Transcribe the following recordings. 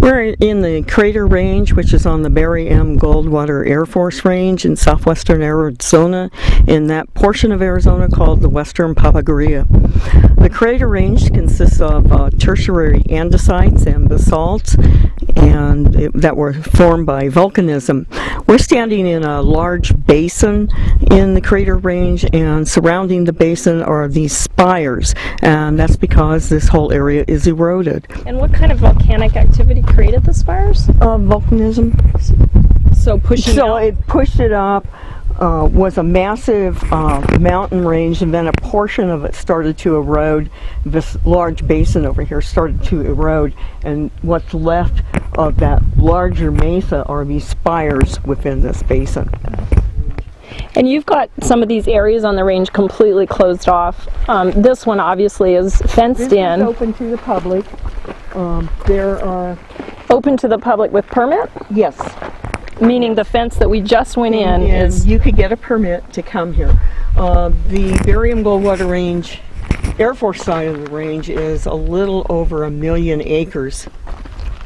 We're in the Crater Range, which is on the Barry M. Goldwater Air Force Range in southwestern Arizona, in that portion of Arizona called the Western Papaguria. The Crater Range consists of tertiary andesites and basalts that were formed by volcanism. We're standing in a large basin in the Crater Range, and surrounding the basin are these spires, and that's because this whole area is eroded. And what kind of volcanic activity created the spires? Volcanism. So pushing So out? it pushed it up, was a massive mountain range, and then a portion of it started to erode. This large basin over here started to erode, and what's left of that larger mesa are these spires within this basin. And you've got some of these areas on the range completely closed off. This one obviously is fenced in. This is open to the public. There are... Open to the public with permit? Yes. Meaning the fence that we just went in is... You could get a permit to come here. The Barry M. Goldwater Range, Air Force side of the range, is a little over 1 million acres.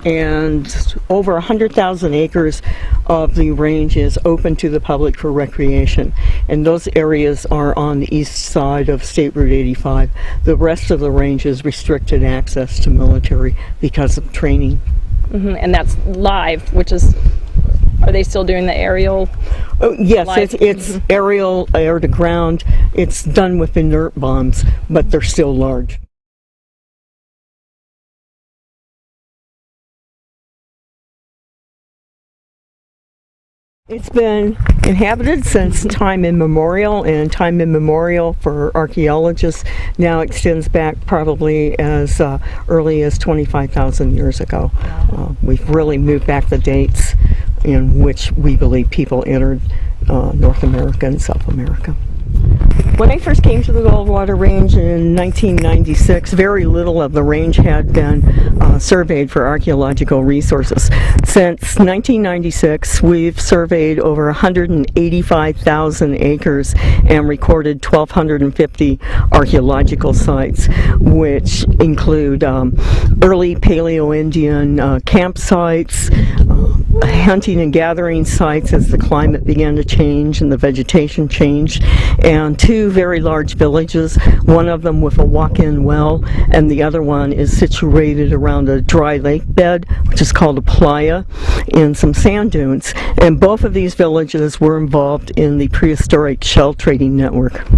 And over 100,000 acres of the range is open to the public for recreation. And those areas are on the east side of State Route 85. The rest of the range is restricted access to military because of training. And that's live, which is... Are they still doing the aerial? Oh, yes, it's aerial, air to ground. It's done with inert bombs, but they're still large. It's been inhabited since time immemorial, and time immemorial for archaeologists now extends back probably as early as 25,000 years ago. We've really moved back the dates in which we believe people entered North America and South America. When I first came to the Goldwater Range in 1996, very little of the range had been surveyed for archaeological resources. Since 1996, we've surveyed over 185,000 acres and recorded 1,250 archaeological sites, which include early Paleo-Indian campsites, hunting and gathering sites as the climate began to change and the vegetation changed, and 2 very large villages, one of them with a walk-in well, and the other one is situated around a dry lake bed, which is called a playa, in some sand dunes. And both of these villages were involved in the prehistoric shell trading network.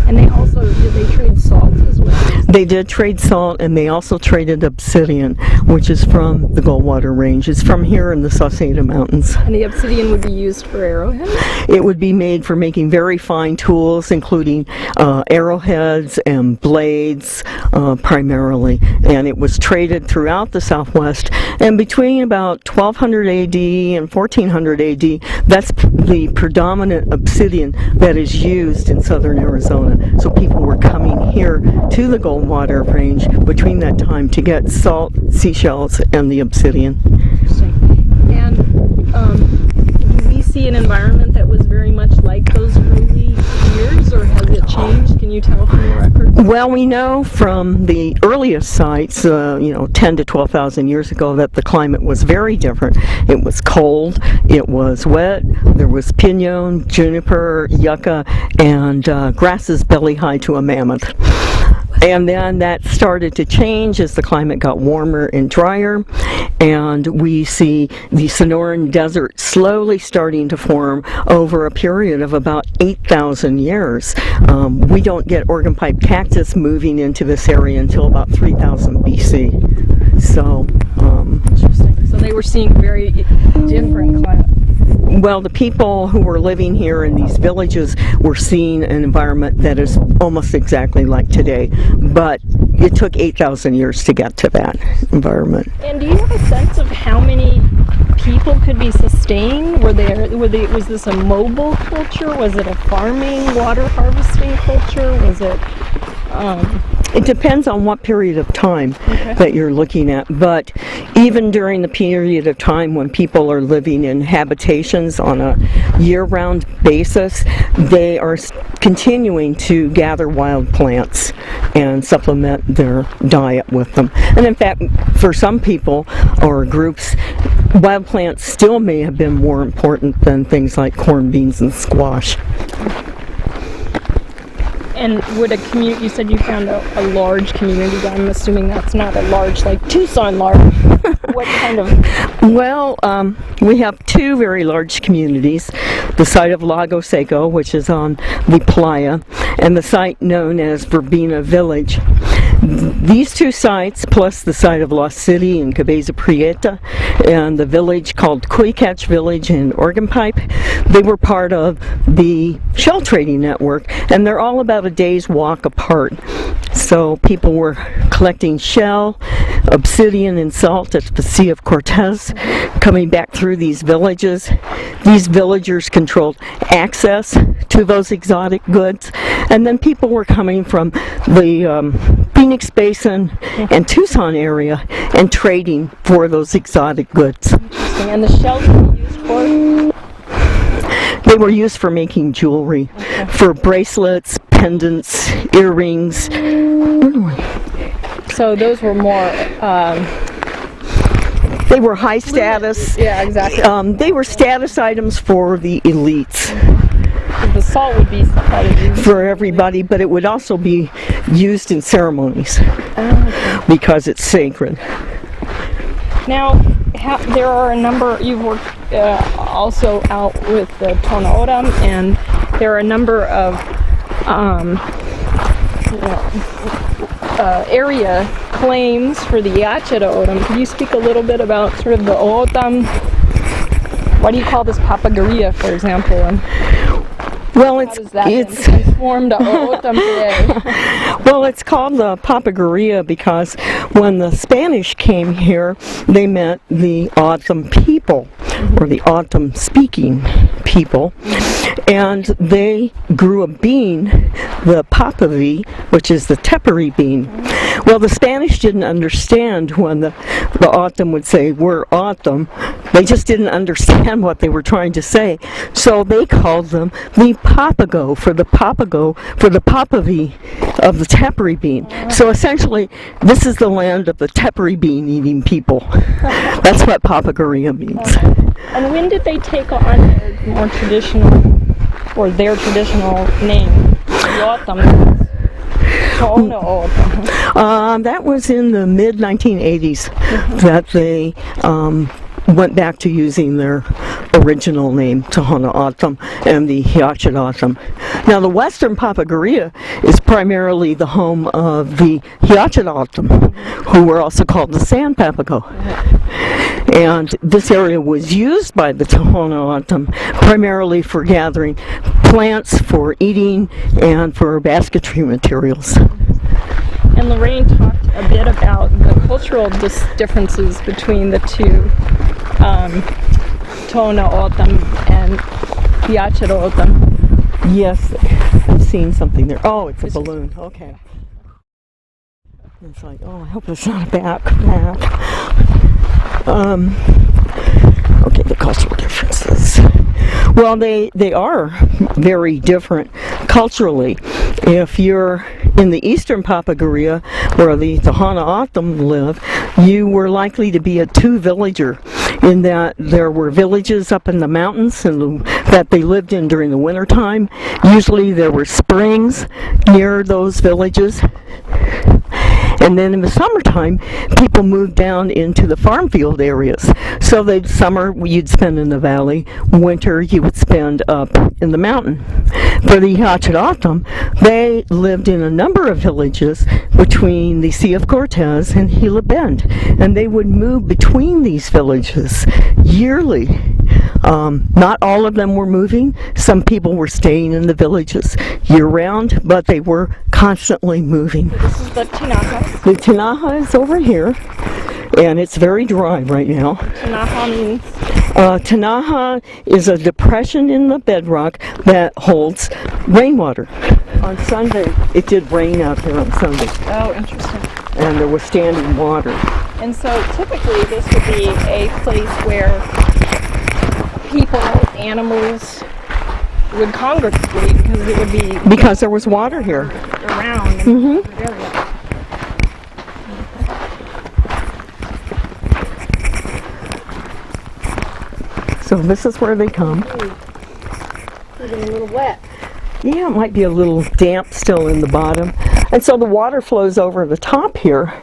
And did they trade salt as well? They did trade salt, and they also traded obsidian, which is from the Goldwater Range. It's from here in the Sauceda Mountains. And the obsidian would be used for arrowheads? It would be made for making very fine tools, including arrowheads and blades, primarily. And it was traded throughout the Southwest. And between about 1200 AD and 1400 AD, that's the predominant obsidian that is used in southern Arizona. So people were coming here to the Goldwater Range between that time to get salt, seashells, and the obsidian. And do we see an environment that was very much like those early years, or has it changed? Can you tell from the records? Well, we know from the earliest sites, 10 to 12,000 years ago, that the climate was very different. It was cold, it was wet, there was pinon, juniper, yucca, and grasses belly high to a mammoth. And then that started to change as the climate got warmer and drier, and we see the Sonoran Desert slowly starting to form over a period of about 8,000 years. We don't get organ pipe cactus moving into this area until about 3000 BC. So, interesting. So they were seeing very different climate. Well, the people who were living here in these villages were seeing an environment that is almost exactly like today, but it took 8,000 years to get to that environment. And do you have a sense of how many people could be sustained? Was this a mobile culture? Was it a farming, water harvesting culture? Was it It depends on what period of time that you're looking at, but even during the period of time when people are living in habitations on a year-round basis, they are continuing to gather wild plants and supplement their diet with them. And in fact, for some people or groups, wild plants still may have been more important than things like corn, beans, and squash. And would a community, you said you found a large community, but I'm assuming that's not a large, like Tucson large. What kind of? Well, we have two very large communities, the site of Lago Seco, which is on the playa, and the site known as Verbena Village. These two sites, plus the site of Lost City and Cabeza Prieta, and the village called Cuicatch Village in Organ Pipe, they were part of the shell trading network, and they're all about a day's walk apart. So people were collecting shell, obsidian, and salt at the Sea of Cortez, coming back through these villages. These villagers controlled access to those exotic goods, and then people were coming from the Phoenix Basin and Tucson area and trading for those exotic goods. Interesting. And the shells were used for? They were used for making jewelry, for bracelets, pendants, earrings. So those were more. They were high status. Yeah, exactly. They were status items for the elites. The salt would be For everybody, but it would also be used in ceremonies because it's sacred. Now, there are a number, you've worked also out with the Tohono O'odham, and there are a number of area claims for the Yachida O'odham. Can you speak a little bit about sort of the O'odham? What do you call this Papagaria, for example? And well, it's transformed to O'odham today. Well, it's called the Papagaria because when the Spanish came here, they met the O'odham people, or the O'odham speaking people, and they grew a bean, the papavi, which is the tepary bean. Well, the Spanish didn't understand when the O'odham would say, "We're O'odham." They just didn't understand what they were trying to say. So they called them the Papago for the papavi of the tepary bean. So essentially, this is the land of the tepary bean eating people. That's what Papagaria means. And when did they take on their more traditional, or their traditional name? O'odham. That was in the mid-1980s that they went back to using their original name, Tohono O'odham, and the Yachida O'odham. Now, the western Papagaria is primarily the home of the Yachida O'odham, who were also called the Sand Papago. And this area was used by the Tohono O'odham primarily for gathering plants, for eating, and for basketry materials. And Lorraine talked a bit about the cultural differences between the two, Tohono O'odham and Yachida O'odham. Yes, I've seen something there. Oh, it's a balloon. Okay. It's like, oh, I hope it's not a backpack. Okay, the cultural differences. Well, they are very different culturally. If you're in the eastern Papagaria, where the Tohono O'odham live, you were likely to be a two-villager, in that there were villages up in the mountains that they lived in during the wintertime. Usually there were springs near those villages. And then in the summertime, people moved down into the farm field areas. So summer you'd spend in the valley, winter you would spend up in the mountain. For the Yachida O'odham, they lived in a number of villages between the Sea of Cortez and Gila Bend, and they would move between these villages yearly. Not all of them were moving. Some people were staying in the villages year-round, but they were constantly moving. This is the Tinaja. The Tinaja is over here, and it's very dry right now. Tinaja means? Tinaja is a depression in the bedrock that holds rainwater. On Sunday, it did rain out here on Sunday, Oh, interesting. and there was standing water. And so typically this would be a place where people, animals would congregate because it would be Because there was water here. around in the area. So this is where they come. It's getting a little wet. Yeah, it might be a little damp still in the bottom. And so the water flows over the top here.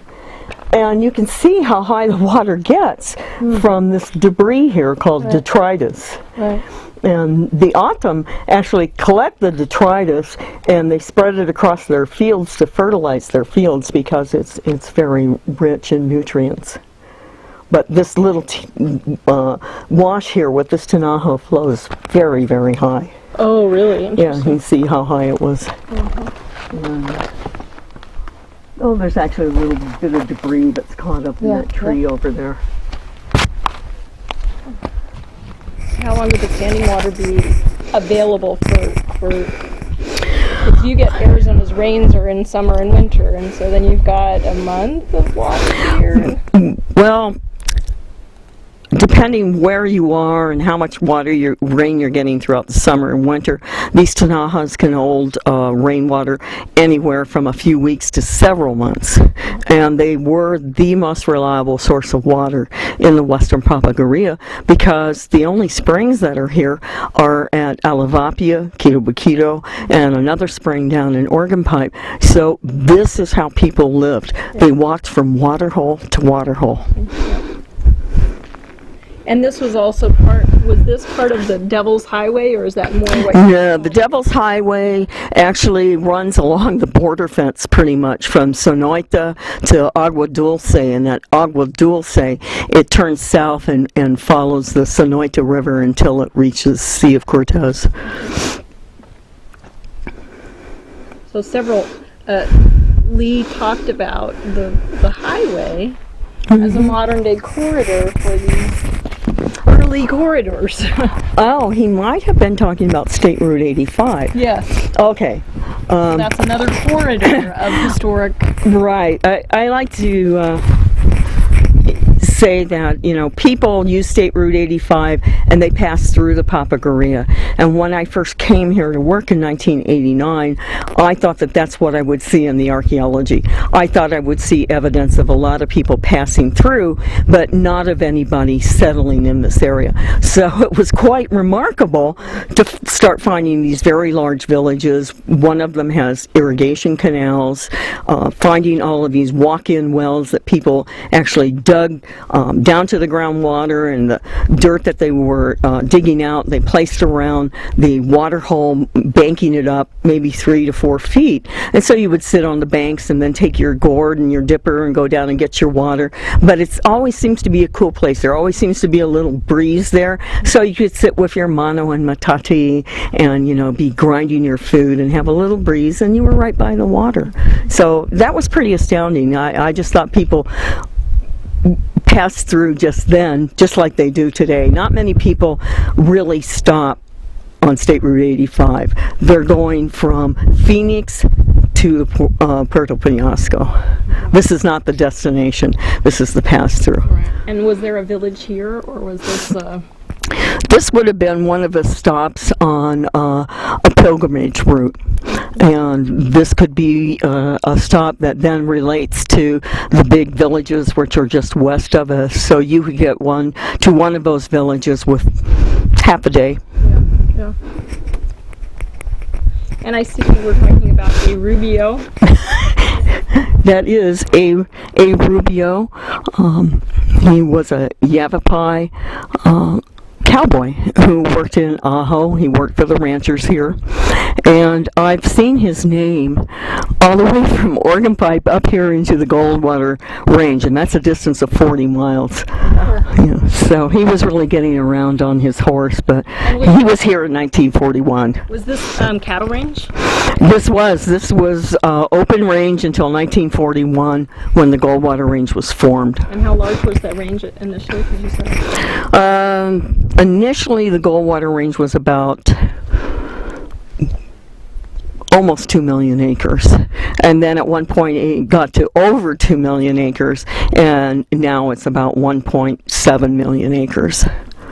And you can see how high the water gets from this debris here called detritus. Right. And the autumn actually collect the detritus and they spread it across their fields to fertilize their fields because it's very rich in nutrients. But this little wash here with this Tinajo flows very, very high. Oh, really? Yeah, you can see how high it was. And, oh, there's actually a little bit of debris that's caught up in that tree over there. How long would the standing water be available for if you get Arizona's rains are in summer and winter, and so then you've got a month of water here? Well, depending where you are and how much rain you're getting throughout the summer and winter, these Tinajas can hold rainwater anywhere from a few weeks to several months. And they were the most reliable source of water in the western Papaguria because the only springs that are here are at Alavapia, Quito, and another spring down in Organ Pipe. So this is how people lived. They walked from water hole to water hole. And this was also was this part of the Devil's Highway, or is that more what? Yeah, the Devil's Highway actually runs along the border fence pretty much from Sonoita to Agua Dulce, and that Agua Dulce, it turns south and follows the Sonoita River until it reaches Sea of Cortez. So Lee talked about the highway as a modern day corridor for these early corridors. Oh, he might have been talking about State Route 85. Yes. Okay. That's another corridor of historic. Right. I like to say that, people use State Route 85 and they pass through the Papaguria. And when I first came here to work in 1989, I thought that that's what I would see in the archaeology. I thought I would see evidence of a lot of people passing through, but not of anybody settling in this area. So it was quite remarkable to start finding these very large villages. One of them has irrigation canals, finding all of these walk-in wells that people actually dug down to the groundwater, and the dirt that they were digging out, they placed around the water hole, banking it up maybe 3 to 4 feet. And so you would sit on the banks and then take your gourd and your dipper and go down and get your water. But it always seems to be a cool place. There always seems to be a little breeze there. So you could sit with your mano and matati and, be grinding your food and have a little breeze, and you were right by the water. So that was pretty astounding. I just thought people passed through just then, just like they do today. Not many people really stop on State Route 85. They're going from Phoenix to Puerto Penasco. This is not the destination. This is the pass-through. Right. And was there a village here, or was this? This would have been one of the stops on a pilgrimage route. And this could be a stop that then relates to the big villages which are just west of us. So you could get to one of those villages with half a day. Yeah. And I see you were talking about a Rubio. That is a Rubio. He was a Yavapai cowboy who worked in Ajo. He worked for the ranchers here. And I've seen his name all the way from Organ Pipe up here into the Goldwater range, and that's a distance of 40 miles. Yeah, so he was really getting around on his horse, but he was here in 1941. Was this cattle range? This was open range until 1941 when the Goldwater range was formed. And how large was that range initially, could you say? Initially, the Goldwater range was about almost 2 million acres. And then at one point it got to over 2 million acres, and now it's about 1.7 million acres.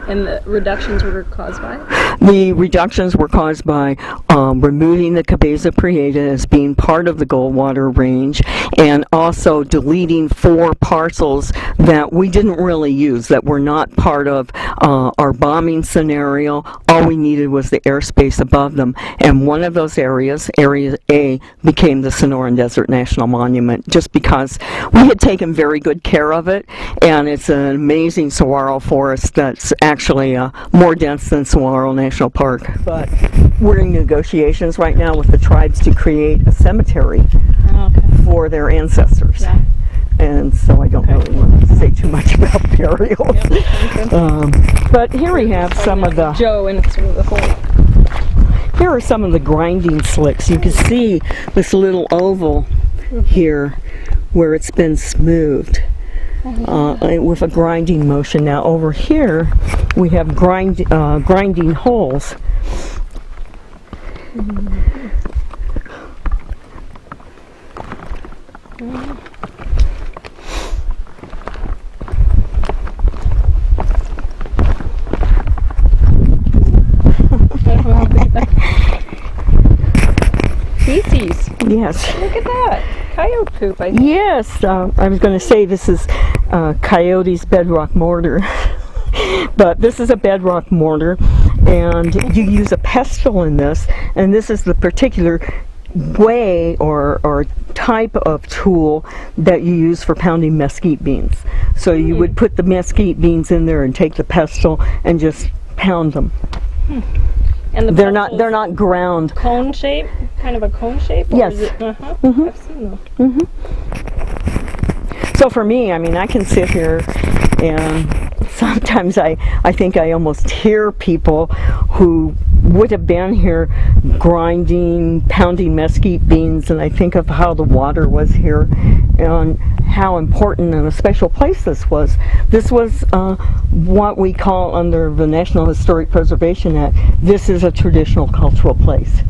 And the reductions were caused by? The reductions were caused by removing the Cabeza Prieta as being part of the Goldwater range, and also deleting 4 parcels that we didn't really use, that were not part of our bombing scenario. All we needed was the airspace above them. And one of those areas, Area A, became the Sonoran Desert National Monument, just because we had taken very good care of it, and it's an amazing saguaro forest that's actually more dense than Saguaro National Park. But we're in negotiations right now with the tribes to create a cemetery for their ancestors. Yeah. And so I don't really want to say too much about burials. Yep. But here we have some of the... Joe and sort of the whole... Here are some of the grinding slicks. You can see this little oval here where it's been smoothed. With a grinding motion. Now over here we have grinding holes. Feces. Yes. Look at that. Coyote poop, I think. Yes. I was going to say this is Coyote's bedrock mortar. But this is a bedrock mortar, and you use a pestle in this, and this is the particular way or type of tool that you use for pounding mesquite beans. So you would put the mesquite beans in there and take the pestle and just pound them. And the they're not ground. Cone shape, kind of a cone shape. Or Yes. Is it, I've seen them. So for me, I mean, I can sit here and sometimes I think I almost hear people who would have been here grinding, pounding mesquite beans, and I think of how the water was here and how important and a special place this was. This was what we call under the National Historic Preservation Act, this is a traditional cultural place.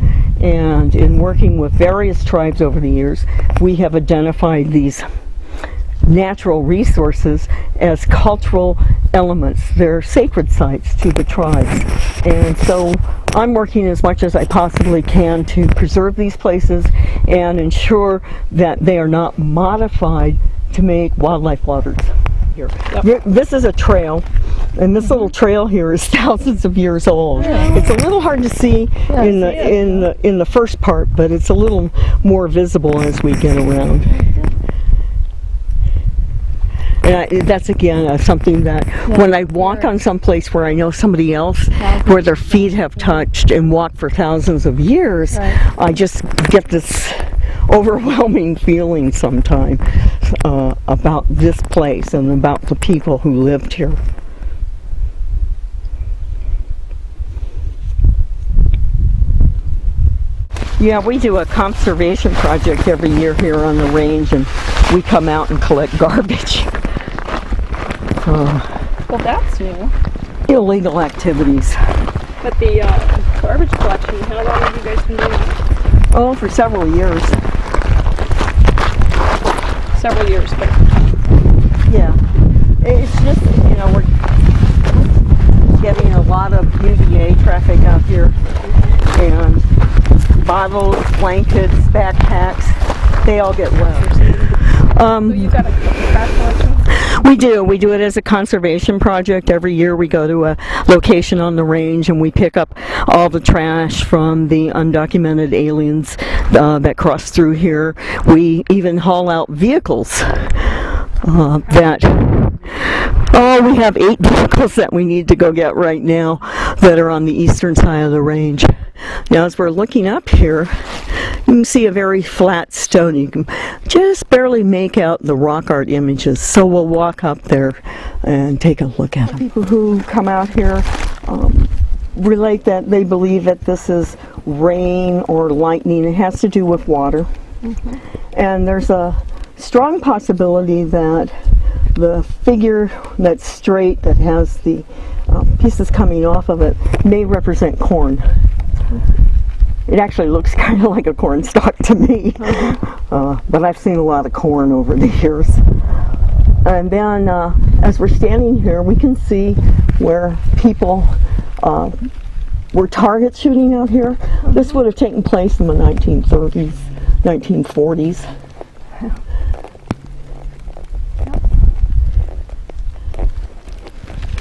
And in working with various tribes over the years, we have identified these natural resources as cultural elements. They're sacred sites to the tribes. And so I'm working as much as I possibly can to preserve these places and ensure that they are not modified to make wildlife waters here. Yep. This is a trail, and this little trail here is thousands of years old. Yeah. It's a little hard to see in the first part, but it's a little more visible as we get around. And that's again something that when I walk on some place where I know somebody else, where their feet have touched and walked for thousands of years, I just get this overwhelming feeling sometimes about this place and about the people who lived here. Yeah, we do a conservation project every year here on the range, and we come out and collect garbage. Well, that's new. Illegal activities. But the garbage collection, how long have you guys been doing that? Oh, for several years. Several years, but... Yeah. It's just, you know, we're getting a lot of UVA traffic out here. And bottles, blankets, backpacks, they all get wet. So you've got a trash collection? We do it as a conservation project. Every year we go to a location on the range and we pick up all the trash from the undocumented aliens that cross through here. We even haul out vehicles we have 8 vehicles that we need to go get right now that are on the eastern side of the range. Now as we're looking up here, you can see a very flat stone. You can just barely make out the rock art images, so we'll walk up there and take a look at them. People who come out here relate that they believe that this is rain or lightning. It has to do with water. And there's a strong possibility that the figure that's straight, that has the pieces coming off of it, may represent corn. It actually looks kind of like a corn stalk to me. But I've seen a lot of corn over the years. And then as we're standing here, we can see where people were target shooting out here. This would have taken place in the 1930s, 1940s.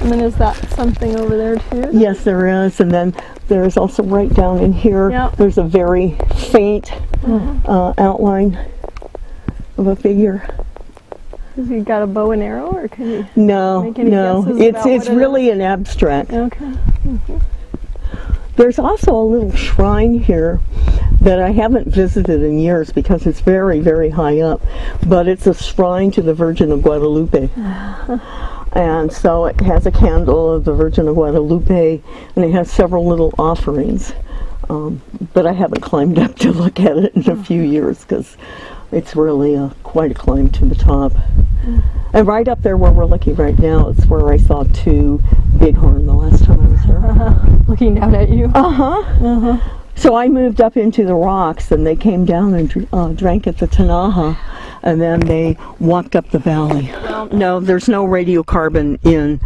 And then is that something over there too? Yes, there is. And then there's also right down in here, there's a very faint outline of a figure. Has he got a bow and arrow, or can you No, make any no. guesses It's about what it really is? an abstract. Okay. There's also a little shrine here that I haven't visited in years because it's very, very high up. But it's a shrine to the Virgin of Guadalupe. And so it has a candle of the Virgin of Guadalupe, and it has several little offerings. But I haven't climbed up to look at it in a few years because it's really quite a climb to the top. And right up there where we're looking right now is where I saw two bighorn the last time I was there. Looking down at you. So I moved up into the rocks, and they came down and drank at the Tanaha, and then they walked up the valley. No, there's no radiocarbon in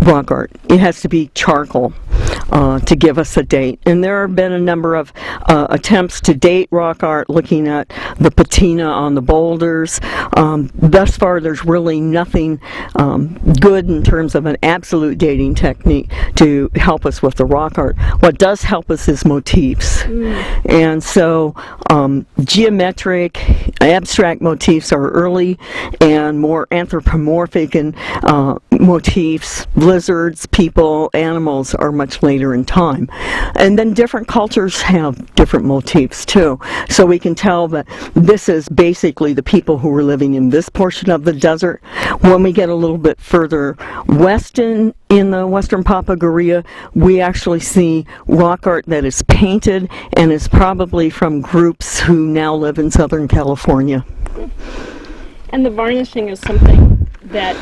rock art. It has to be charcoal to give us a date. And there have been a number of attempts to date rock art looking at the patina on the boulders. Thus far, there's really nothing good in terms of an absolute dating technique to help us with the rock art. What does help us is motifs. And so geometric, abstract motifs are early, and more anthropomorphic and motifs, lizards, people, animals are much later in time. And then different cultures have different motifs too. So we can tell that this is basically the people who were living in this portion of the desert. When we get a little bit further west in the western Papagoria, we actually see rock art that is painted and is probably from groups who now live in Southern California. And the varnishing is something that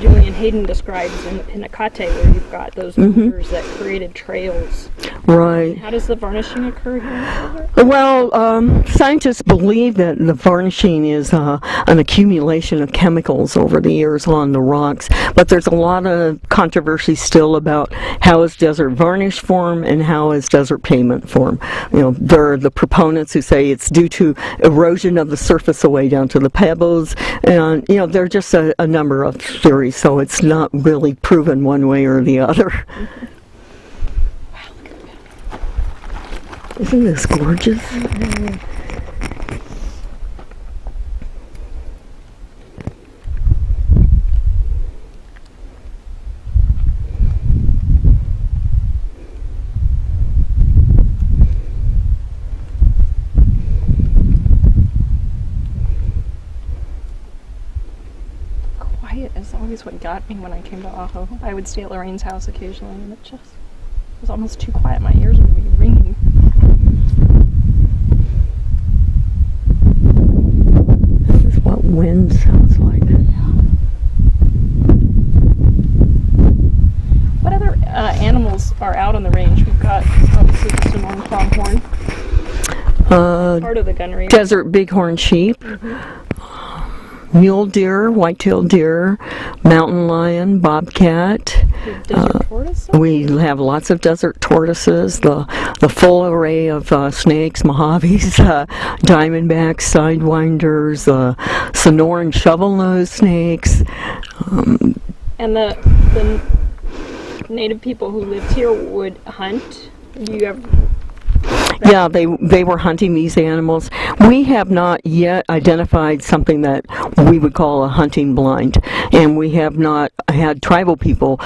Julian Hayden describes in the Pinacate, where you've got those boulders that created trails. Right. How does the varnishing occur here in the desert? Well, scientists believe that the varnishing is an accumulation of chemicals over the years on the rocks, but there's a lot of controversy still about how is desert varnish form and how is desert pavement form. You know, there are the proponents who say it's due to erosion of the surface away down to the pebbles, and you know, there are just a number of theories, so it's not really proven one way or the other. Isn't this gorgeous? Quiet is always what got me when I came to Ajo. I would stay at Lorraine's house occasionally, and it just was almost too quiet. My ears would be ringing. This is what wind sounds like. What other animals are out on the range? We've got obviously the Sonoran pronghorn, part of the gunnery. Desert bighorn sheep, mule deer, white-tailed deer, mountain lion, bobcat. Desert tortoise? We have lots of desert tortoises, the full array of snakes, Mojaves, diamondbacks, sidewinders, Sonoran shovel-nosed snakes. And the native people who lived here would hunt. Do you ever? Yeah, they were hunting these animals. We have not yet identified something that we would call a hunting blind, and we have not had tribal people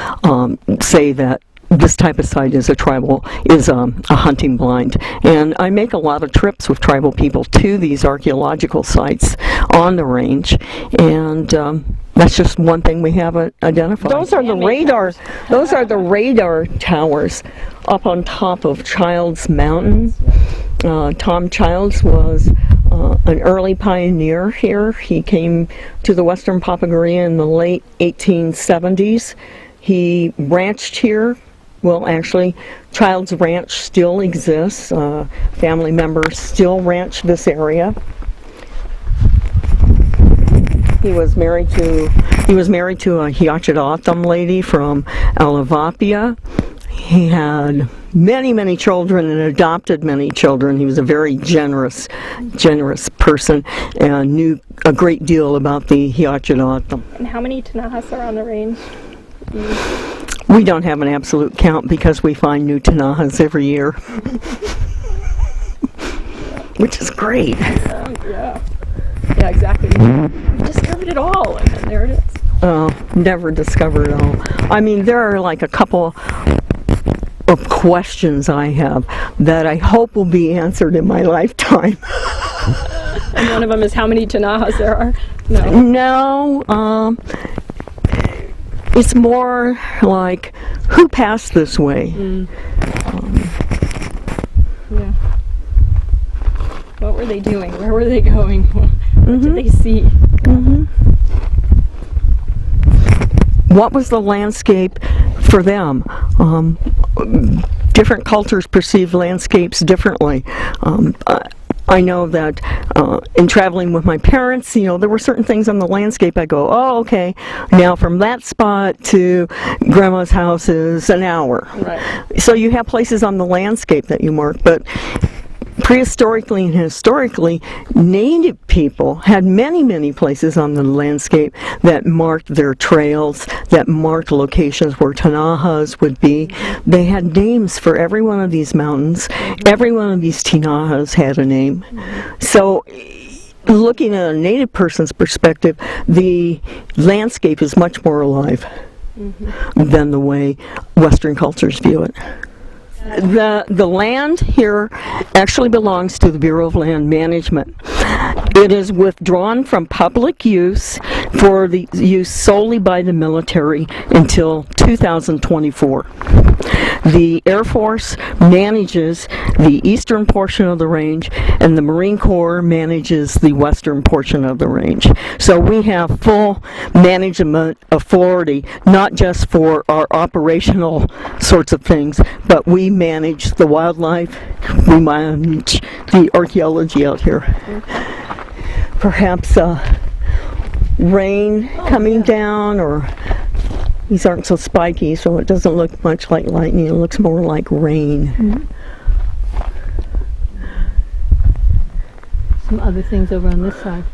say that this type of site is a hunting blind. And I make a lot of trips with tribal people to these archaeological sites on the range, and that's just one thing we haven't identified. Those are the radar. Those are the radar towers up on top of Childs Mountain. Tom Childs was an early pioneer here. He came to the western Papagoria in the late 1870s. He ranched here Well, actually, Child's Ranch still exists. Family members still ranch this area. He was married to a Hiachidautham lady from Alavapia. He had many children and adopted many children. He was a very generous person and knew a great deal about the Hiachidautham. And how many Tanahas are on the range? We don't have an absolute count because we find new Tanahas every year, which is great. Yeah, exactly. We discovered it all, and then there it is. Never discovered it all. I mean, there are like a couple of questions I have that I hope will be answered in my lifetime. And one of them is how many Tanahas there are? No, it's more like who passed this way. Yeah. What were they doing? Where were they going? What did they see? What was the landscape for them? Different cultures perceive landscapes differently. I know that in traveling with my parents, there were certain things on the landscape I go, oh, okay, now from that spot to Grandma's house is an hour. Right. So you have places on the landscape that you mark, but prehistorically and historically, native people had many places on the landscape that marked their trails, that marked locations where Tanahas would be. They had names for every one of these mountains. Every one of these Tanahas had a name. So looking at a native person's perspective, the landscape is much more alive than the way Western cultures view it. The land here actually belongs to the Bureau of Land Management. It is withdrawn from public use for the use solely by the military until 2024. The Air Force manages the eastern portion of the range, and the Marine Corps manages the western portion of the range. So we have full management authority, not just for our operational sorts of things, but we manage the wildlife, we manage the archaeology out here. Perhaps rain coming down, or these aren't so spiky, so it doesn't look much like lightning, it looks more like rain. Some other things over on this side.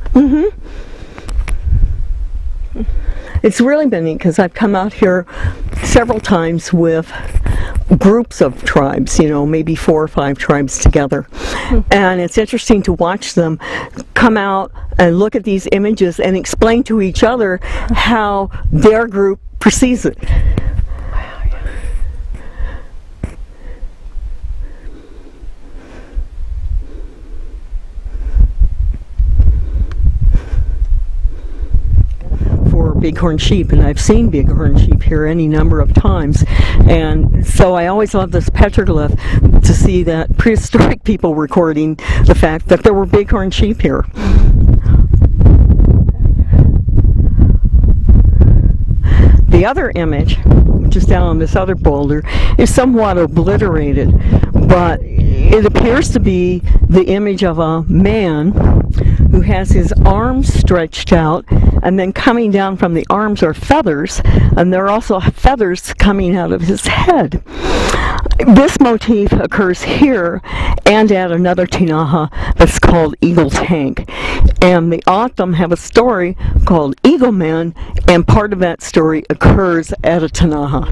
It's really been neat because I've come out here several times with groups of tribes, maybe 4 or 5 tribes together. And it's interesting to watch them come out and look at these images and explain to each other how their group perceives it. Bighorn sheep, and I've seen bighorn sheep here any number of times, and so I always love this petroglyph to see that prehistoric people recording the fact that there were bighorn sheep here. The other image, which is down on this other boulder, is somewhat obliterated, but it appears to be the image of a man who has his arms stretched out, and then coming down from the arms are feathers, and there are also feathers coming out of his head. This motif occurs here and at another Tinaha that's called Eagle Tank. And the Otham have a story called Eagle Man, and part of that story occurs at a Tinaha.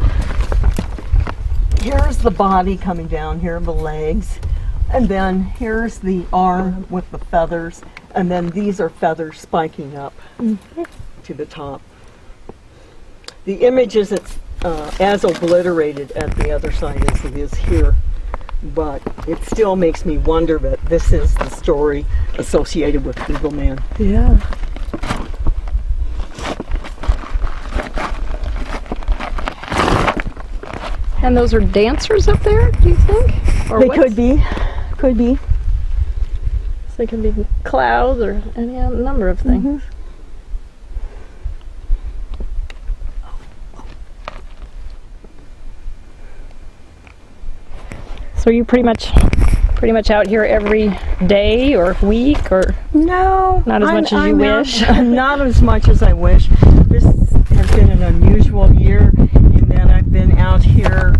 Here's the body coming down, here are the legs, and then here's the arm with the feathers, and then these are feathers spiking up to the top. The image isn't as obliterated at the other side as it is here, but it still makes me wonder that this is the story associated with Eagle Man. Yeah. And those are dancers up there, do you think? Or They could be. So they can be clouds or any number of things. So are you pretty much out here every day or week, or No, not as much as you wish? Not as much as I wish. This has been an unusual year in that I've been out here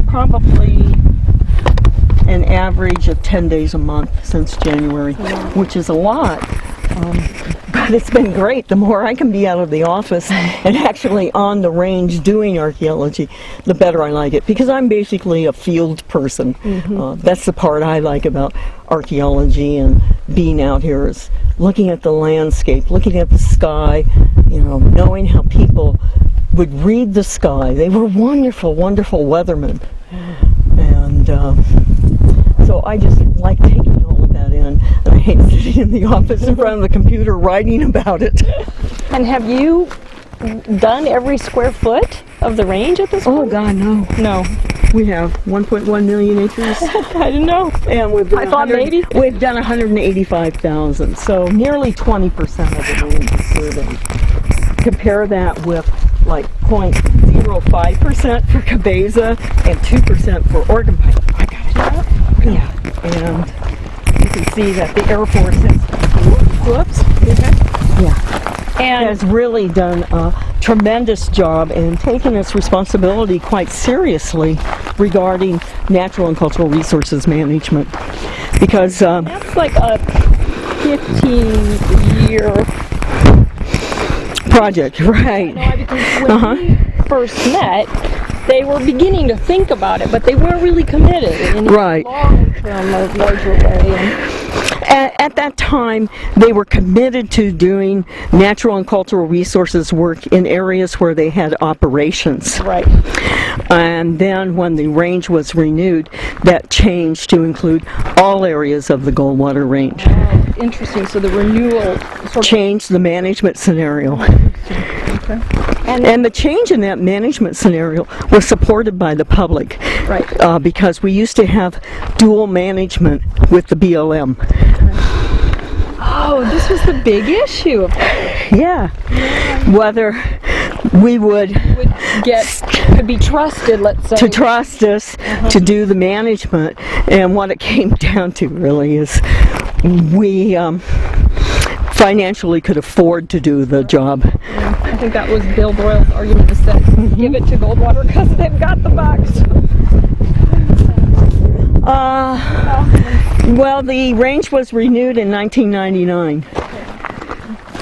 probably an average of 10 days a month since January, which is a lot. But it's been great. The more I can be out of the office and actually on the range doing archaeology, the better I like it, because I'm basically a field person. That's the part I like about archaeology and being out here, is looking at the landscape, looking at the sky, knowing how people would read the sky. They were wonderful, wonderful weathermen. And so I just like taking all of that in, and I hate sitting in the office in front of the computer writing about it. And have you done every square foot of the range at this point? Oh God, no. No. We have 1.1 million acres. I didn't know. And we've done I thought maybe. We've done 185,000, so nearly 20% of the range is surveyed. Compare that with like 0.05% for Cabeza and 2% for Organ Pipe. I got it. Yeah, and you can see that the Air Force has really done a tremendous job and taken its responsibility quite seriously regarding natural and cultural resources management. Because that's like a 15-year project, right? No, because when we first met, they were beginning to think about it, but they weren't really committed in a long-term or larger way. At that time, they were committed to doing natural and cultural resources work in areas where they had operations. Right. And then when the range was renewed, that changed to include all areas of the Goldwater Range. Oh, interesting. So the renewal sort of changed the management scenario. Okay. And the change in that management scenario was supported by the public. Right. Because we used to have dual management with the BLM. Oh, this was the big issue. Yeah. Whether we could be trusted, let's say, to trust us to do the management. And what it came down to really is we financially could afford to do the job. I think that was Bill Doyle's argument, is that give it to Goldwater because they've got the bucks. Well, the range was renewed in 1999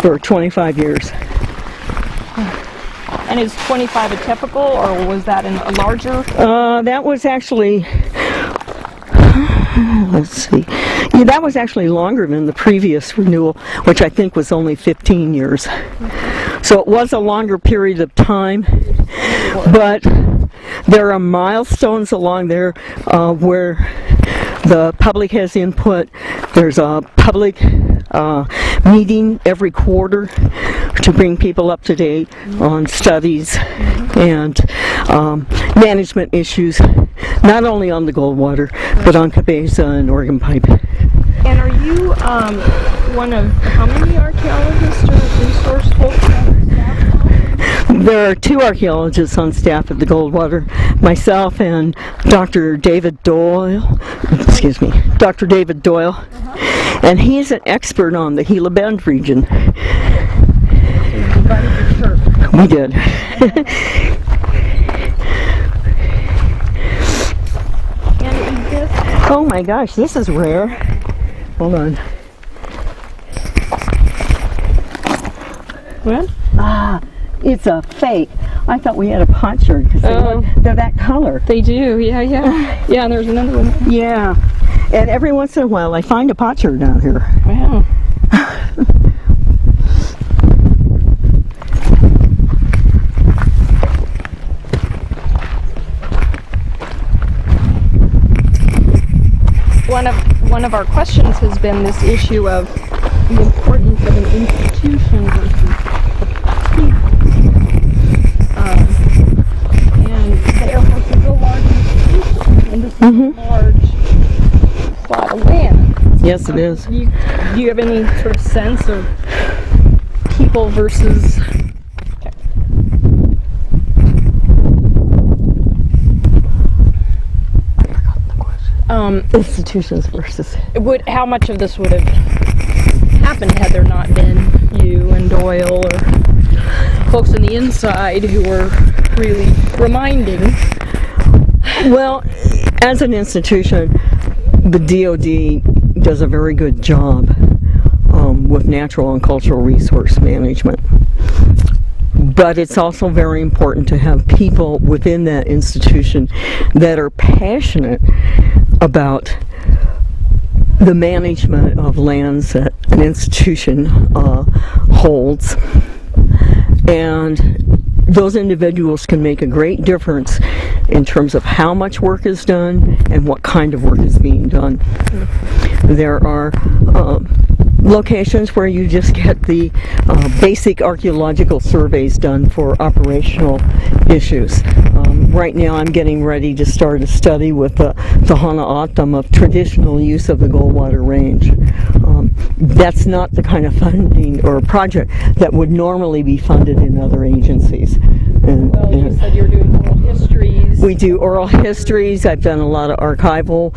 for 25 years. And is 25 a typical, or was that in a larger? That was actually, let's see, yeah, that was actually longer than the previous renewal, which I think was only 15 years. So it was a longer period of time, but there are milestones along there where the public has input. There's a public meeting every quarter to bring people up to date on studies and management issues, not only on the Goldwater, but on Cabeza and Organ Pipe. And are you one of how many archaeologists or resource folks on staff? There are 2 archaeologists on staff at the Goldwater, myself and Dr. David Doyle, and he's an expert on the Gila Bend region. We did. Oh my gosh, this is rare. Hold on. What? It's a fake. I thought we had a potsherd because they're that color. They do, yeah. Yeah, and there's another one. Yeah. And every once in a while I find a potsherd out here. Wow. One of our questions has been this issue of the importance of an institution versus the people. And the Air Force is a large institution, and this is a large plot of land. Yes, it is. Do you have any sort of sense of people versus... Institutions versus. How much of this would have happened had there not been you and Doyle or folks on the inside who were really reminding? Well, as an institution, the DoD does a very good job with natural and cultural resource management. But it's also very important to have people within that institution that are passionate about the management of lands that an institution holds. And those individuals can make a great difference in terms of how much work is done and what kind of work is being done. There are locations where you just get the basic archaeological surveys done for operational issues. Right now I'm getting ready to start a study with the Tohono O'odham of traditional use of the Goldwater Range. That's not the kind of funding or project that would normally be funded in other agencies. Well, you said you were doing oral histories. We do oral histories. I've done a lot of archival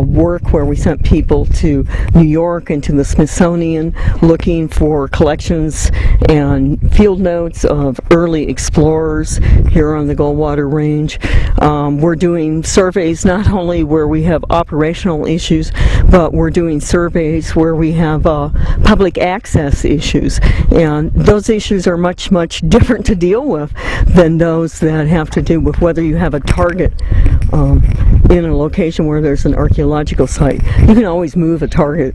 work where we sent people to New York and to the Smithsonian looking for collections and field notes of early explorers here on the Goldwater Range. We're doing surveys not only where we have operational issues, but we're doing surveys where we have public access issues. And those issues are much, much different to deal with than those that have to do with whether you have a target in a location where there's an archaeological site. You can always move a target,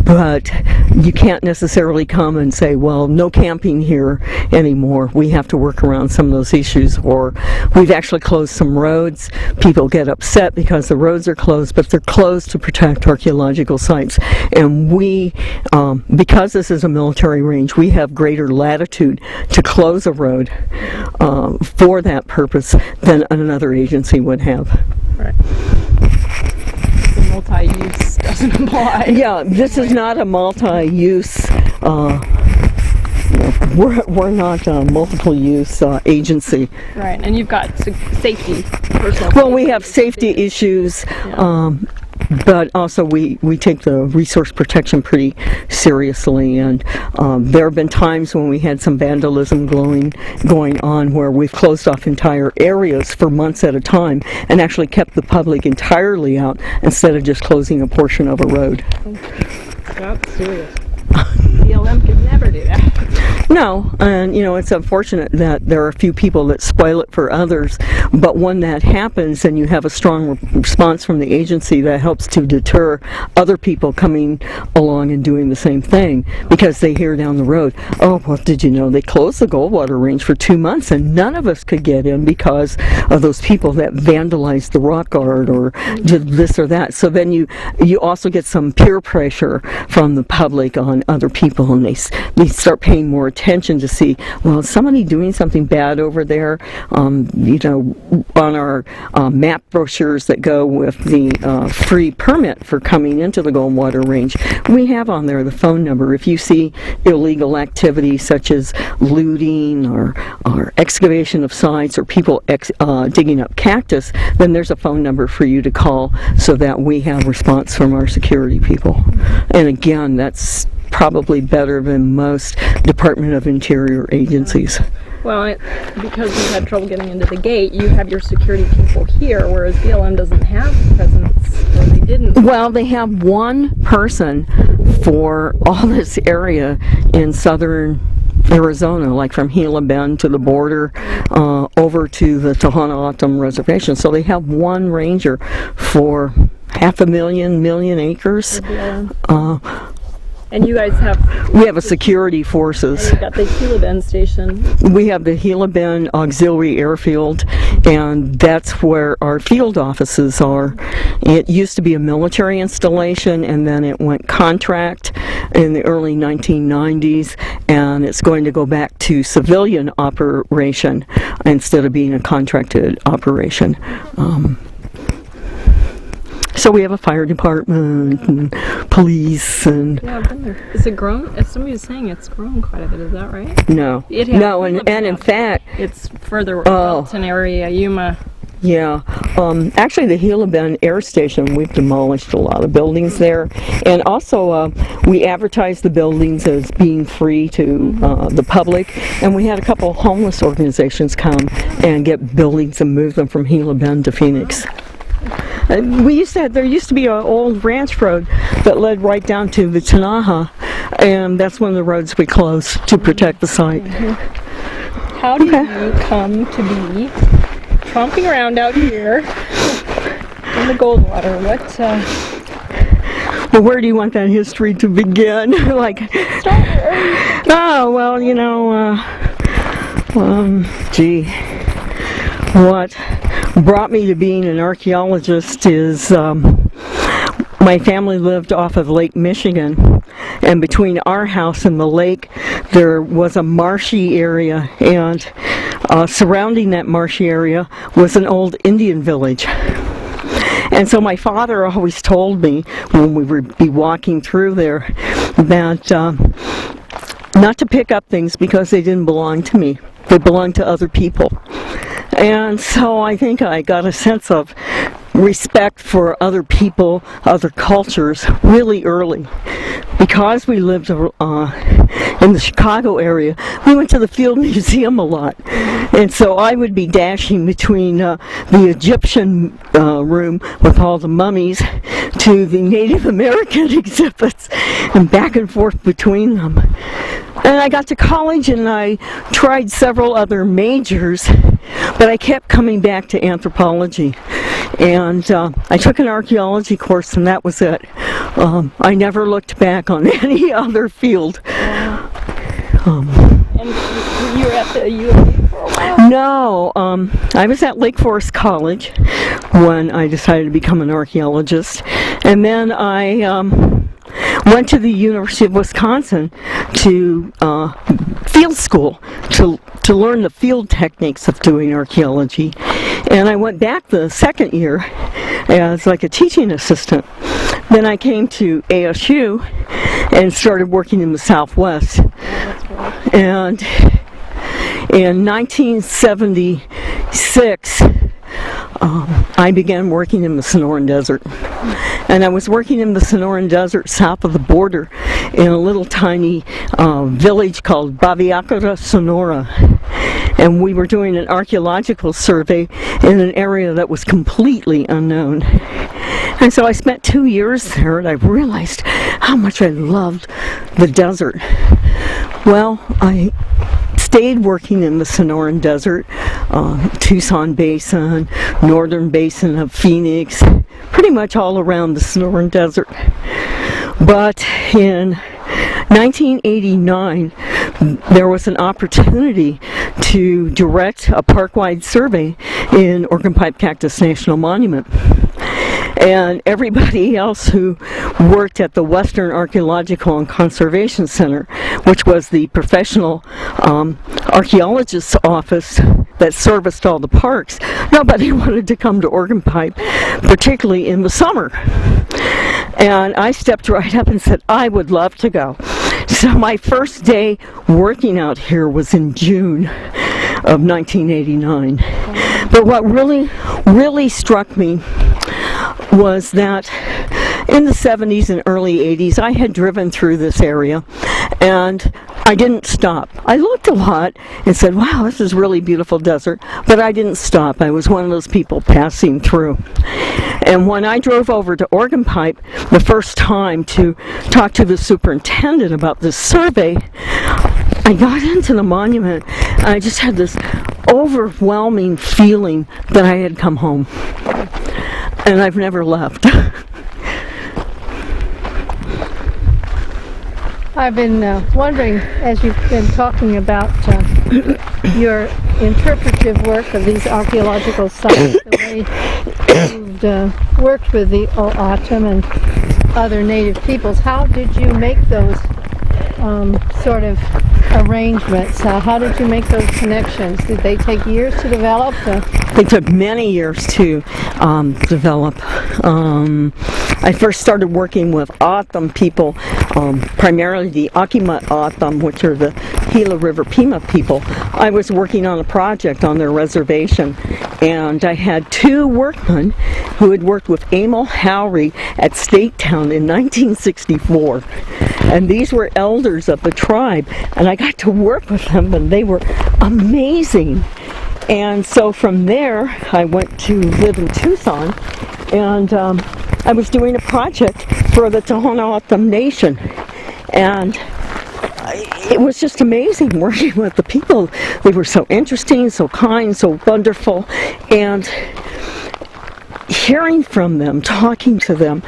but you can't necessarily come and say, well, no camping here anymore. We have to work around some of those issues, or we've actually closed some roads. People get upset because the roads are closed, but they're closed to protect archaeological sites. And we, because this is a military range, we have greater latitude to close a road for that purpose than another agency would have. Right. The multi-use doesn't apply. Yeah, this is not a multi-use. We're not a multiple-use agency. Right, and you've got safety. Well, we have safety issues. Yeah. But also we take the resource protection pretty seriously, and there have been times when we had some vandalism going on where we've closed off entire areas for months at a time and actually kept the public entirely out instead of just closing a portion of a road. That's serious. BLM could never do that. No, and it's unfortunate that there are a few people that spoil it for others, but when that happens and you have a strong response from the agency, that helps to deter other people coming along and doing the same thing, because they hear down the road, oh, well, did you know they closed the Goldwater Range for 2 months and none of us could get in because of those people that vandalized the rock art or did this or that. So then you also get some peer pressure from the public on other people, and they start paying more attention to see, well, is somebody doing something bad over there? On our map brochures that go with the free permit for coming into the Goldwater Range, we have on there the phone number. If you see illegal activity such as looting or excavation of sites or people digging up cactus, then there's a phone number for you to call so that we have response from our security people. And again, that's probably better than most Department of Interior agencies. Well, because you had trouble getting into the gate, you have your security people here, whereas BLM doesn't have presence, or they didn't. Well, they have one person for all this area in southern Arizona, like from Gila Bend to the border over to the Tohono O'odham Reservation. So they have one ranger for 500,000 acres. And you guys we have a security forces. You've got the Gila Bend station. We have the Gila Bend Auxiliary Airfield, and that's where our field offices are. It used to be a military installation, and then it went contract in the early 1990s, and it's going to go back to civilian operation instead of being a contracted operation. So we have a fire department and police and... Yeah, I've been there. Is it grown? As somebody was saying, it's grown quite a bit. Is that right? No. It has. No, and in fact... It's further Belton area, Yuma. Yeah, actually the Gila Bend Air Station, we've demolished a lot of buildings there, and also we advertised the buildings as being free to the public, and we had a couple homeless organizations come and get buildings and move them from Gila Bend to Phoenix. There used to be an old ranch road that led right down to Vitanaha, and that's one of the roads we closed to protect the site. How did you come to be tromping around out here in the Goldwater? Well, where do you want that history to begin? Oh, well, what brought me to being an archaeologist is my family lived off of Lake Michigan, and between our house and the lake there was a marshy area, and surrounding that marshy area was an old Indian village. And so my father always told me when we would be walking through there that not to pick up things because they didn't belong to me. They belonged to other people. And so I think I got a sense of respect for other people, other cultures, really early. Because we lived in the Chicago area, we went to the Field Museum a lot. And so I would be dashing between the Egyptian room with all the mummies to the Native American exhibits and back and forth between them. And I got to college and I tried several other majors, but I kept coming back to anthropology. And I took an archaeology course, and that was it. I never looked back on any other field. And you were at the U.S for a while? No, I was at Lake Forest College when I decided to become an archaeologist. And then I went to the University of Wisconsin to field school to learn the field techniques of doing archaeology. And I went back the second year as like a teaching assistant. Then I came to ASU and started working in the Southwest. And in 1976, I began working in the Sonoran Desert. And I was working in the Sonoran Desert south of the border in a little tiny village called Baviakara, Sonora. And we were doing an archaeological survey in an area that was completely unknown. And so I spent 2 years there, and I realized how much I loved the desert. Well, I stayed working in the Sonoran Desert, Tucson Basin, Northern Basin of Phoenix, pretty much all around the Sonoran Desert. But in 1989, there was an opportunity to direct a park-wide survey in Organ Pipe Cactus National Monument. And everybody else who worked at the Western Archaeological and Conservation Center, which was the professional archaeologist's office that serviced all the parks, nobody wanted to come to Organ Pipe, particularly in the summer. And I stepped right up and said, I would love to go. So my first day working out here was in June of 1989. But what really struck me was that in the 70s and early 80s, I had driven through this area, and I didn't stop. I looked a lot and said, wow, this is really beautiful desert, but I didn't stop. I was one of those people passing through. And when I drove over to Organ Pipe the first time to talk to the superintendent about this survey, I got into the monument, and I just had this overwhelming feeling that I had come home. And I've never left. I've been wondering, as you've been talking about your interpretive work of these archaeological sites, the way you've worked with the O'odham and other native peoples, how did you make those sort of arrangements. How did you make those connections? Did they take years to develop? They took many years to develop. I first started working with O'odham people, primarily the Akimut O'odham, which are the Gila River Pima people. I was working on a project on their reservation, and I had two workmen who had worked with Emil Howry at State Town in 1964. And these were elders of the tribe, and I got to work with them, and they were amazing. And so from there, I went to live in Tucson, and I was doing a project for the Tohono O'odham Nation. And it was just amazing working with the people. They were so interesting, so kind, so wonderful. And hearing from them, talking to them,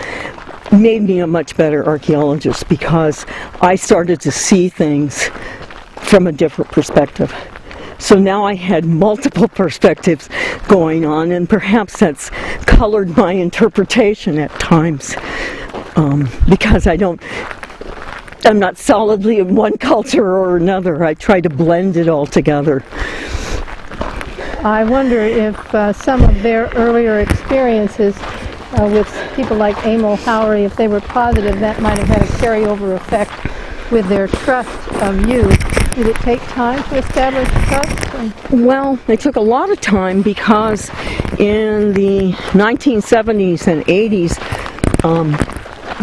made me a much better archaeologist because I started to see things from a different perspective. So now I had multiple perspectives going on, and perhaps that's colored my interpretation at times, because I'm not solidly in one culture or another. I try to blend it all together. I wonder if some of their earlier experiences with people like Emil Howry, if they were positive, that might have had a carryover effect with their trust of you. Did it take time to establish trust? Well, it took a lot of time because in the 1970s and 80s,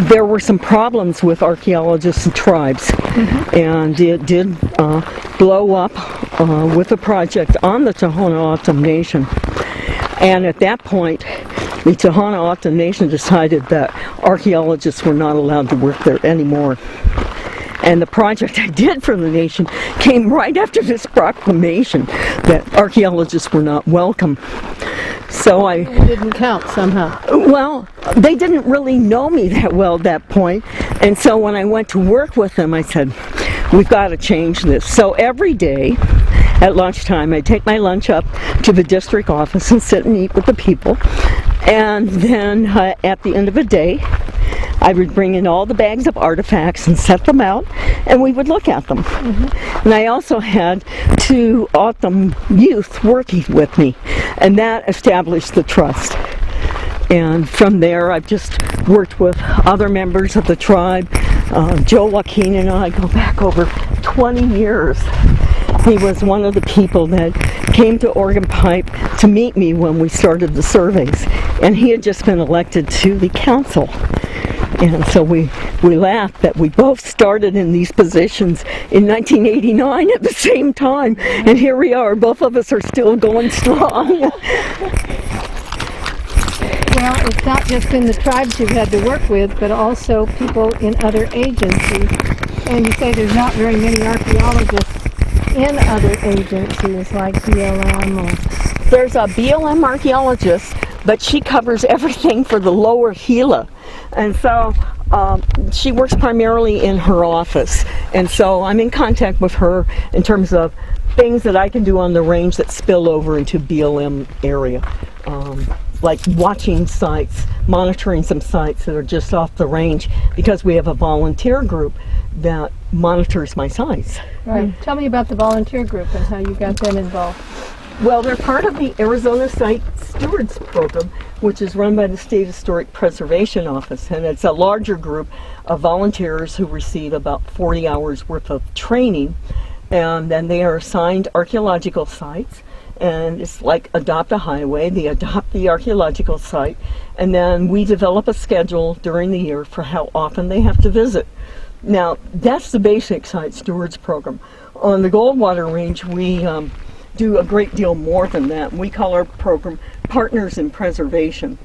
there were some problems with archaeologists and tribes, and it did blow up with a project on the Tohono O'odham Nation. And at that point, the Tohono O'odham Nation decided that archaeologists were not allowed to work there anymore. And the project I did for the nation came right after this proclamation that archaeologists were not welcome. So It didn't count somehow. well, they didn't really know me that well at that point. And so when I went to work with them, I said, we've got to change this. So every day at lunchtime, I take my lunch up to the district office and sit and eat with the people. And then at the end of the day, I would bring in all the bags of artifacts and set them out, and we would look at them. And I also had two O'odham youth working with me, and that established the trust. And from there, I've just worked with other members of the tribe. Joe Joaquin and I go back over 20 years. He was one of the people that came to Oregon Pipe to meet me when we started the surveys, and he had just been elected to the council. And so we laughed that we both started in these positions in 1989 at the same time, and here we are, both of us are still going strong. Well, it's not just in the tribes you've had to work with, but also people in other agencies. And you say there's not very many archaeologists in other agencies like BLM or... There's a BLM archaeologist, but she covers everything for the lower Gila. And so she works primarily in her office. And so I'm in contact with her in terms of things that I can do on the range that spill over into BLM area. Like watching sites, monitoring some sites that are just off the range, because we have a volunteer group that monitors my sites. Right. Tell me about the volunteer group and how you got them involved. Well, they're part of the Arizona Site Stewards Program, which is run by the State Historic Preservation Office, and it's a larger group of volunteers who receive about 40 hours worth of training, and then they are assigned archaeological sites. And it's like adopt a highway. They adopt the archaeological site, and then we develop a schedule during the year for how often they have to visit. Now, that's the basic Site Stewards Program. On the Goldwater Range, we do a great deal more than that. We call our program Partners in Preservation.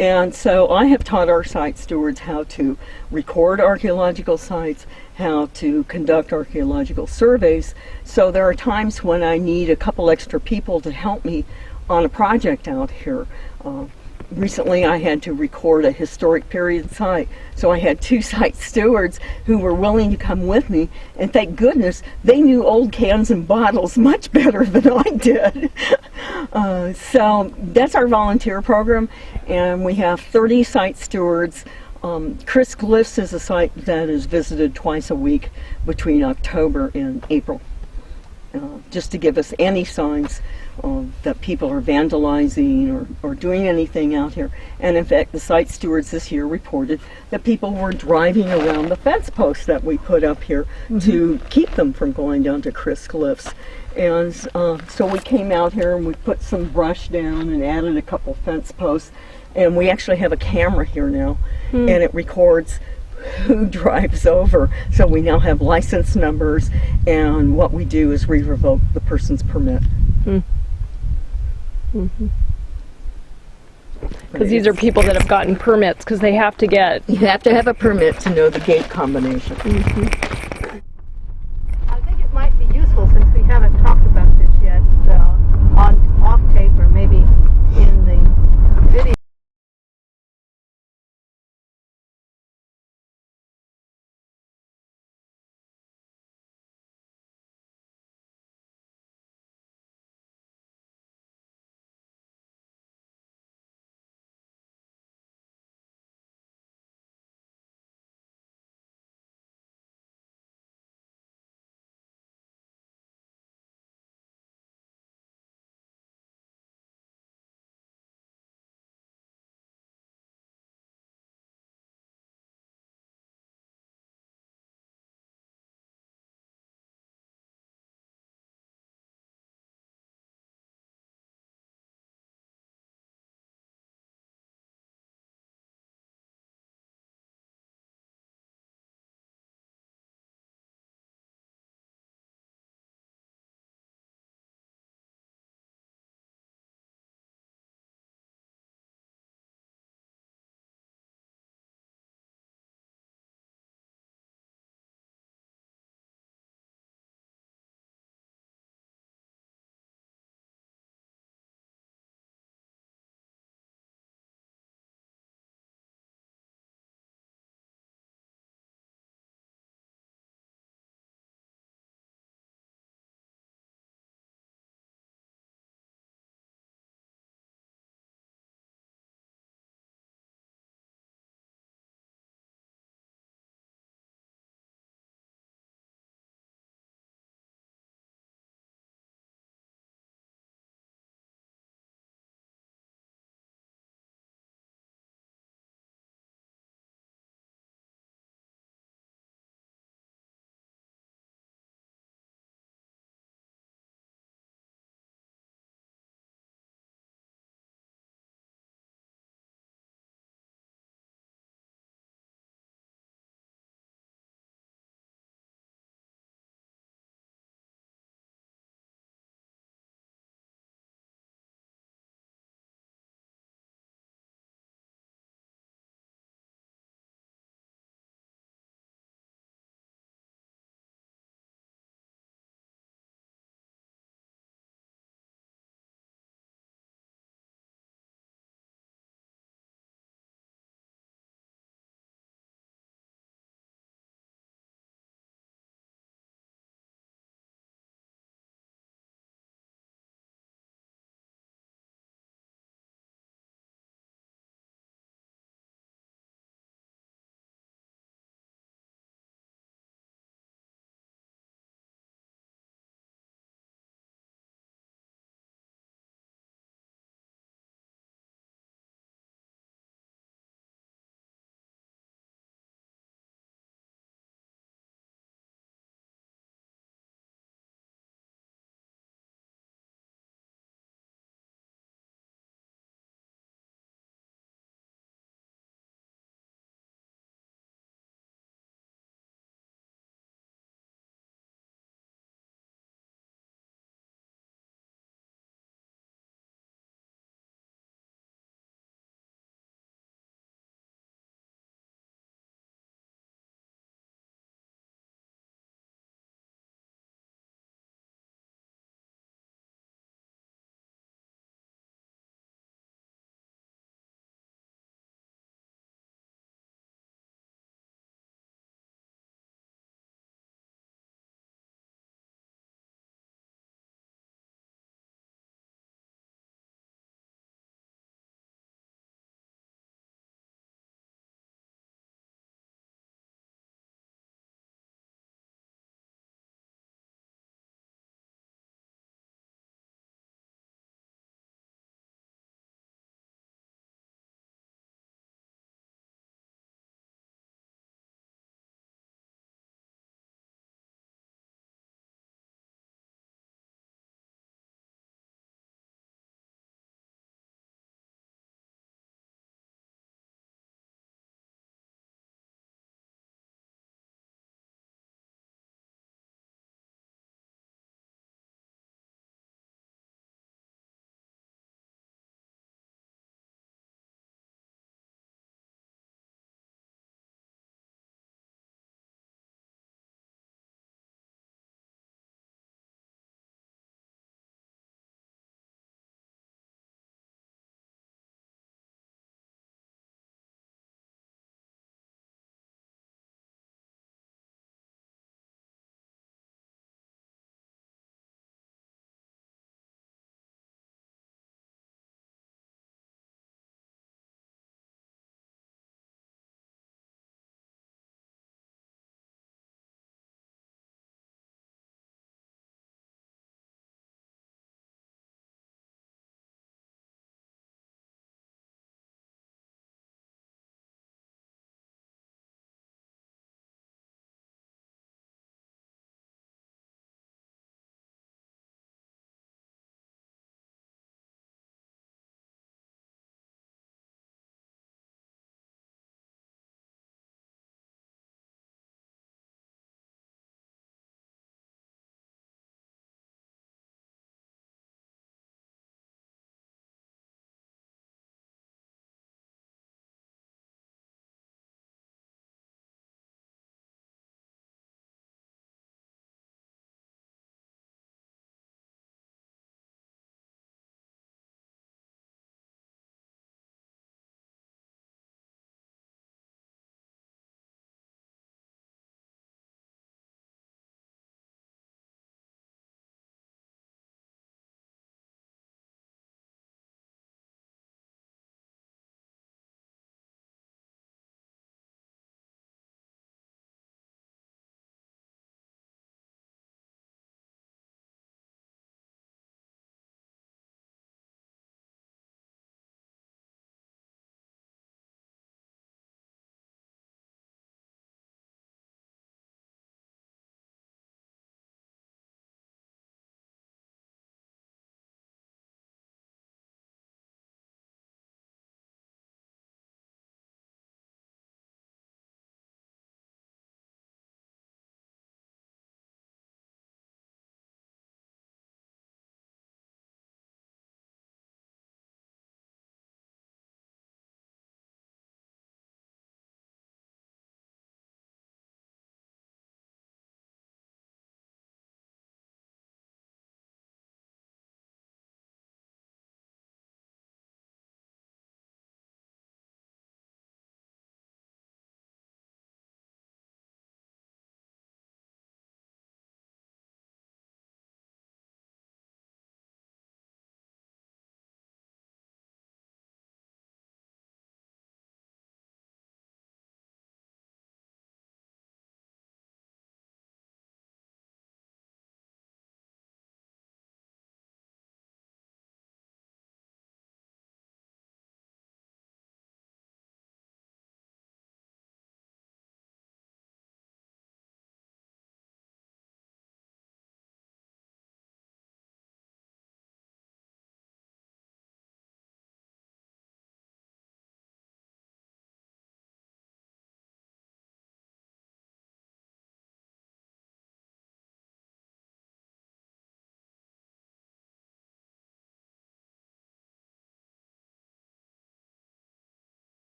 And so I have taught our site stewards how to record archaeological sites, how to conduct archaeological surveys. So there are times when I need a couple extra people to help me on a project out here. Recently I had to record a historic period site, so I had two site stewards who were willing to come with me, and thank goodness they knew old cans and bottles much better than I did. So that's our volunteer program, and we have 30 site stewards Chris Glyphs is a site that is visited twice a week between October and April, just to give us any signs that people are vandalizing or doing anything out here. And in fact, the site stewards this year reported that people were driving around the fence posts that we put up here to keep them from going down to Chris Glyphs. And so we came out here and we put some brush down and added a couple fence posts. And we actually have a camera here now, and it records who drives over. So we now have license numbers, and what we do is we revoke the person's permit. Because these are people that have gotten permits because they have to get. You have to have a permit to know the gate combination.